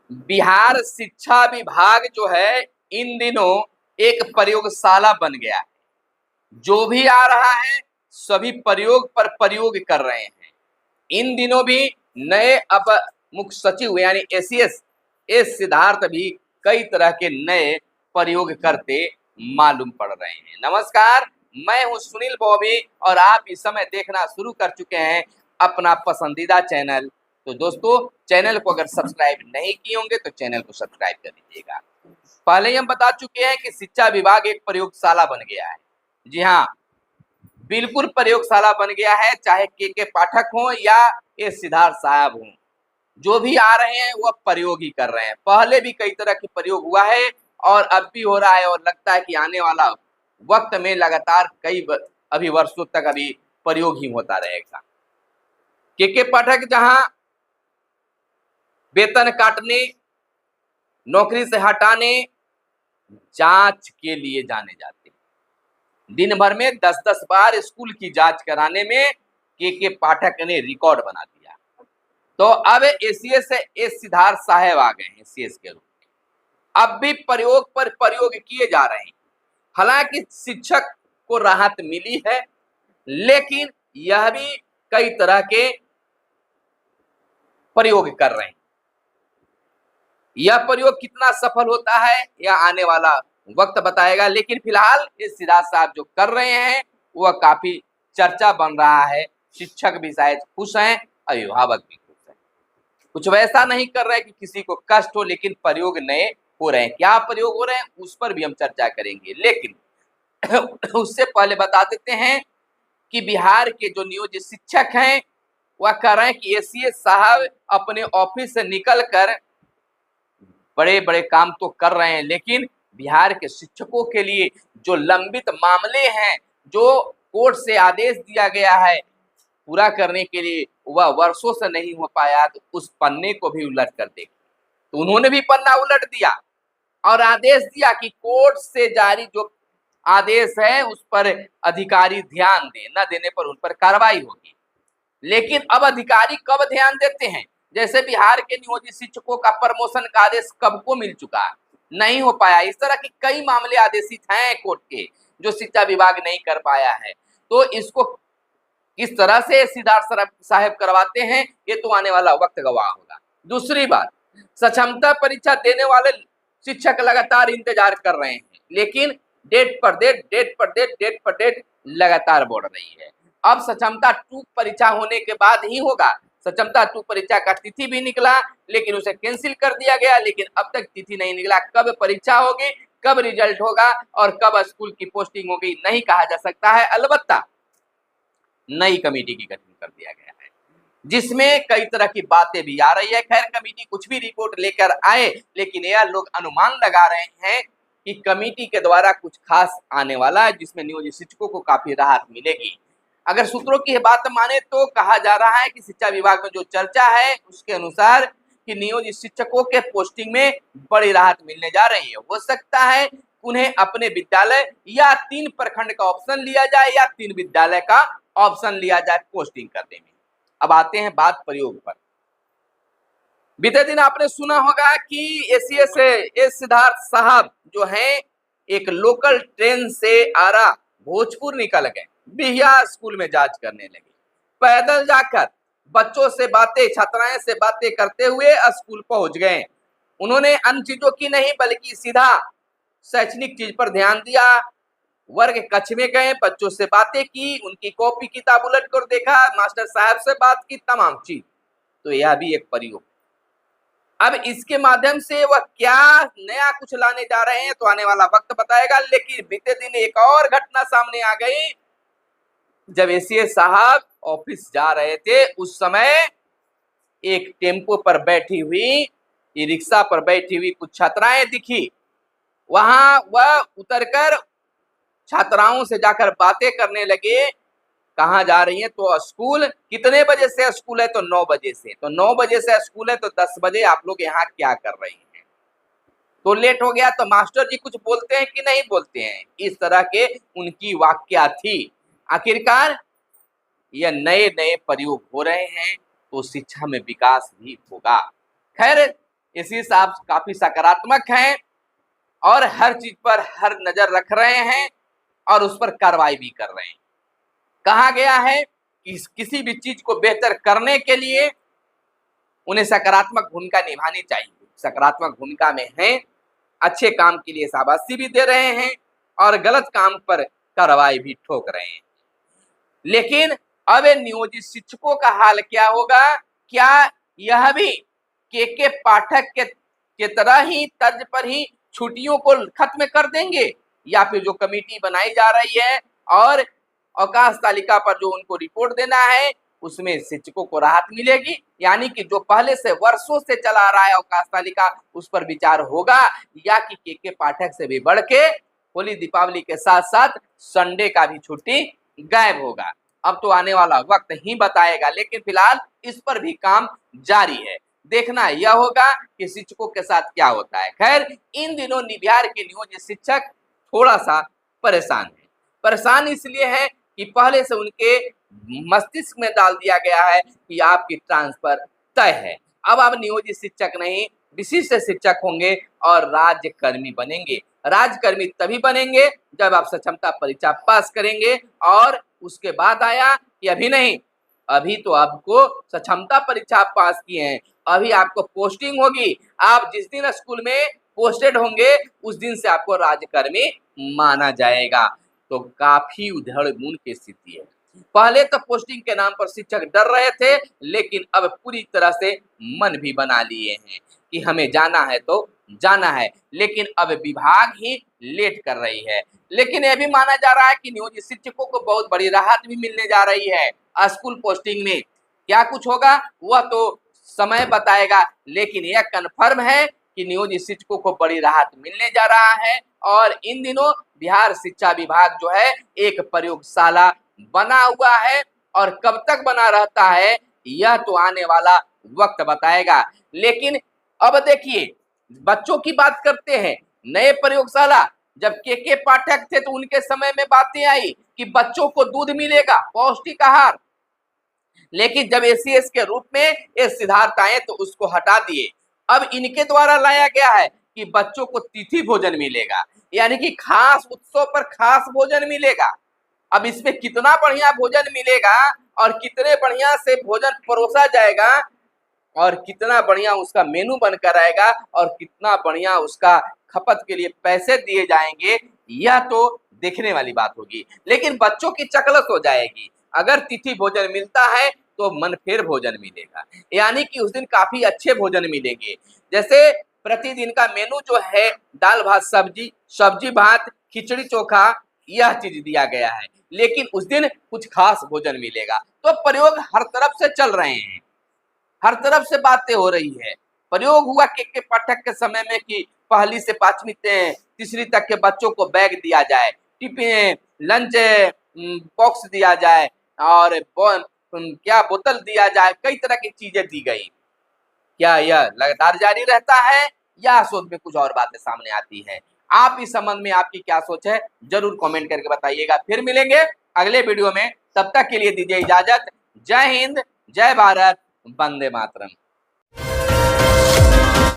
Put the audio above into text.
बिहार शिक्षा विभाग जो है इन दिनों एक प्रयोगशाला बन गया है। जो भी आ रहा है सभी प्रयोग पर प्रयोग कर रहे हैं। इन दिनों भी नए अपर मुख्य सचिव यानी एसीएस एस सिद्धार्थ भी कई तरह के नए प्रयोग करते मालूम पड़ रहे हैं। नमस्कार, मैं हूं सुनील बॉबी और आप इस समय देखना शुरू कर चुके हैं अपना पसंदीदा चैनल। तो दोस्तों, चैनल को अगर सब्सक्राइब नहीं किए होंगे तो चैनल को सब्सक्राइब कर लीजिएगा। पहले ही हम बता चुके हैं कि शिक्षा विभाग एक प्रयोगशाला बन गया है। जी हाँ, बिल्कुल प्रयोगशाला बन गया है। चाहे के पाठक हो या ए सिद्धार्थ साहब हो, जो भी आ रहे हैं वह प्रयोग ही कर रहे हैं। पहले भी कई तरह के प्रयोग हुआ है और अब भी हो रहा है और लगता है कि आने वाला वक्त में लगातार अभी वर्षों तक अभी प्रयोग ही होता रहेगा। के पाठक जहां वेतन काटने, नौकरी से हटाने, जांच के लिए जाने जाते हैं। दिन भर में 10-10 बार स्कूल की जांच कराने में के पाठक ने रिकॉर्ड बना दिया। तो अब एसीएस से एस सिद्धार्थ साहब आ गए हैं एसीएस के रूप में। अब भी प्रयोग पर प्रयोग किए जा रहे हैं। हालांकि शिक्षक को राहत मिली है, लेकिन यह भी कई तरह के प्रयोग कर रहे हैं। यह प्रयोग कितना सफल होता है यह आने वाला वक्त बताएगा, लेकिन फिलहाल इस सिद्धार्थ साहब जो कर रहे हैं वह काफी चर्चा बन रहा है। शिक्षक भी शायद खुश हैं, अभिभावक भी खुश हैं। कुछ वैसा नहीं कर रहे हैं कि किसी को कष्ट हो, लेकिन प्रयोग नए हो रहे हैं। क्या प्रयोग हो रहे हैं उस पर भी हम चर्चा करेंगे, लेकिन उससे पहले बता देते हैं कि बिहार के जो नियोजित शिक्षक हैं वह कह रहे हैं कि एसीएस साहब अपने ऑफिस से निकल कर बड़े बड़े काम तो कर रहे हैं, लेकिन बिहार के शिक्षकों के लिए जो लंबित मामले हैं, जो कोर्ट से आदेश दिया गया है पूरा करने के लिए, वह वर्षों से नहीं हो पाया, तो उस पन्ने को भी उलट कर देखें। तो उन्होंने भी पन्ना उलट दिया और आदेश दिया कि कोर्ट से जारी जो आदेश है उस पर अधिकारी ध्यान दें, न देने पर उन पर कार्रवाई होगी। लेकिन अब अधिकारी कब ध्यान देते हैं? जैसे बिहार के नियोजित शिक्षकों का प्रमोशन का आदेश कब को मिल चुका, नहीं हो पाया। इस तरह के कई मामले आदेशित हैं कोर्ट के, जो शिक्षा विभाग नहीं कर पाया है। तो इसको किस तरह से सिद्धार्थ साहब करवाते हैं ये तो आने वाला वक्त गवाह होगा। दूसरी बात, सक्षमता परीक्षा देने वाले शिक्षक लगातार इंतजार कर रहे हैं, लेकिन डेट पर डेट लगातार बढ़ रही है। अब सक्षमता 2 परीक्षा होने के बाद ही होगा। सक्षमता 2 परीक्षा का तिथि भी निकला, लेकिन उसे कैंसिल कर दिया गया, लेकिन अब तक तिथि नहीं निकला। कब परीक्षा होगी, कब रिजल्ट होगा और कब स्कूल की पोस्टिंग होगी नहीं कहा जा सकता है। अलबत्ता नई कमेटी की गठन कर दिया गया है, जिसमें कई तरह की बातें भी आ रही है। खैर, कमेटी कुछ भी रिपोर्ट लेकर आए, लेकिन यह लोग अनुमान लगा रहे हैं कि कमेटी के द्वारा कुछ खास आने वाला है, जिसमें नियोजित शिक्षकों को काफी राहत मिलेगी। अगर सूत्रों की बात माने तो कहा जा रहा है कि शिक्षा विभाग में जो चर्चा है उसके अनुसार कि नियोजित शिक्षकों के पोस्टिंग में बड़ी राहत मिलने जा रही है। हो सकता है उन्हें अपने विद्यालय या 3 प्रखंड का ऑप्शन लिया जाए या 3 विद्यालय का ऑप्शन लिया जाए पोस्टिंग करने में। अब आते हैं बात प्रयोग पर। बीते दिन आपने सुना होगा कि एसीएस एस सिद्धार्थ साहब जो हैं एक लोकल ट्रेन से आरा भोजपुर निकल गए, बिहिया स्कूल में जांच करने लगे। पैदल जाकर बच्चों से बातें, छात्राएं से बातें करते हुए स्कूल पहुंच गए। उन्होंने अन्य चीजों की नहीं बल्कि सीधा शैक्षणिक चीज पर ध्यान दिया। वर्ग कक्ष में गए, बच्चों से बातें की, उनकी कॉपी किताब उलट कर देखा, मास्टर साहब से बात की, तमाम चीज। तो यह भी एक प्रयोग। अब इसके माध्यम से वह क्या नया कुछ लाने जा रहे हैं तो आने वाला वक्त बताएगा। लेकिन बीते दिन एक और घटना सामने आ गई। जब एसीएस साहब ऑफिस जा रहे थे उस समय एक टेम्पो पर बैठी हुई, ई रिक्शा पर बैठी हुई कुछ छात्राएं दिखी। वहां वह उतरकर छात्राओं से जाकर बातें करने लगे। कहाँ जा रही हैं तो स्कूल। कितने बजे से स्कूल है तो 9 बजे से। तो 9 बजे से स्कूल है तो 10 बजे आप लोग यहाँ क्या कर रही हैं? तो लेट हो गया तो मास्टर जी कुछ बोलते हैं कि नहीं बोलते हैं? इस तरह के उनकी वाक्या थी। आखिरकार यह नए नए प्रयोग हो रहे हैं तो शिक्षा में विकास भी होगा। खैर, इसी साहब काफी सकारात्मक हैं और हर चीज पर हर नजर रख रहे हैं और उस पर कार्रवाई भी कर रहे हैं। कहा गया है कि किसी भी चीज को बेहतर करने के लिए उन्हें सकारात्मक भूमिका निभानी चाहिए। सकारात्मक भूमिका में हैं, अच्छे काम के लिए शाबाशी भी दे रहे हैं और गलत काम पर कार्रवाई भी ठोक रहे हैं। लेकिन अब नियोजित शिक्षकों का हाल क्या होगा? क्या यह भी के पाठक के तरह ही तर्ज पर ही छुट्टियों को खत्म कर देंगे, या फिर जो कमेटी बनाई जा रही है और अवकाश तालिका पर जो उनको रिपोर्ट देना है उसमें शिक्षकों को राहत मिलेगी, यानी कि जो पहले से वर्षों से चला आ रहा है अवकाश तालिका उस पर विचार होगा, या कि के पाठक से भी बढ़ के होली दीपावली के साथ साथ संडे का भी छुट्टी गायब होगा। अब तो आने वाला वक्त ही बताएगा, लेकिन फिलहाल इस पर भी काम जारी है। देखना यह होगा कि शिक्षकों के साथ क्या होता है। खैर, इन दिनों बिहार के नियोजित शिक्षक थोड़ा सा परेशान है। परेशान इसलिए है कि पहले से उनके मस्तिष्क में डाल दिया गया है कि आपकी ट्रांसफर तय है। अब आप नियोजित शिक्षक नहीं, विशिष्ट शिक्षक होंगे और राज्यकर्मी बनेंगे। राज्यकर्मी तभी बनेंगे जब आप सक्षमता परीक्षा पास करेंगे, और उसके बाद आया कि अभी नहीं, अभी तो आपको सक्षमता परीक्षा पास किए हैं, अभी आपको पोस्टिंग होगी। आप जिस दिन स्कूल में पोस्टेड होंगे उस दिन से आपको राज्यकर्मी माना जाएगा। तो काफी उधड़-बुन की स्थिति है। पहले तो पोस्टिंग के नाम पर शिक्षक डर रहे थे, लेकिन अब पूरी तरह से मन भी बना लिए हैं कि हमें जाना है तो जाना है, लेकिन अब विभाग ही लेट कर रही है। लेकिन यह भी माना जा रहा है कि नियोजित शिक्षकों को बहुत बड़ी राहत भी मिलने जा रही है स्कूल पोस्टिंग में। क्या कुछ होगा वह तो समय बताएगा, लेकिन यह कन्फर्म है कि नियोजित शिक्षकों को बड़ी राहत मिलने जा रहा है। और इन दिनों बिहार शिक्षा विभाग जो है एक प्रयोगशाला बना हुआ है, और कब तक बना रहता है यह तो आने वाला वक्त बताएगा। लेकिन अब देखिए, बच्चों की बात करते हैं। नए प्रयोगशाला जब के पाठक थे तो उनके समय में बातें आई कि बच्चों को दूध मिलेगा, पौष्टिक आहार, लेकिन जब एसीएस के रूप में ये सिद्धार्थ आए तो उसको हटा दिए। अब इनके द्वारा लाया गया है कि बच्चों को तिथि भोजन मिलेगा, यानी कि खास उत्सव पर खास भोजन मिलेगा। अब इसमें कितना बढ़िया भोजन मिलेगा और कितने बढ़िया से भोजन परोसा जाएगा और कितना बढ़िया उसका मेनू बनकर आएगा और कितना बढ़िया उसका खपत के लिए पैसे दिए जाएंगे, यह तो देखने वाली बात होगी। लेकिन बच्चों की चकलस हो जाएगी। अगर तिथि भोजन मिलता है तो मन फेर भोजन मिलेगा, यानी कि उस दिन काफी अच्छे भोजन मिलेंगे। जैसे प्रतिदिन का मेनू जो है दाल भात सब्जी, सब्जी भात, खिचड़ी चोखा, यह चीज दिया गया है, लेकिन उस दिन कुछ खास भोजन मिलेगा। तो प्रयोग हर तरफ से चल रहे हैं, हर तरफ से बातें हो रही है। प्रयोग हुआ के पाठक के समय में कि पहली से पांचवी तीसरी तक के बच्चों को बैग दिया जाए, टिफिन लंच बॉक्स दिया जाए और क्या बोतल दिया जाए, कई तरह की चीजें दी गई। क्या यह लगातार जारी रहता है या सोच में कुछ और बातें सामने आती है? आप इस संबंध में आपकी क्या सोच है जरूर कमेंट करके बताइएगा। फिर मिलेंगे अगले वीडियो में, तब तक के लिए दीजिए इजाजत। जय हिंद, जय भारत, वंदे मातरम।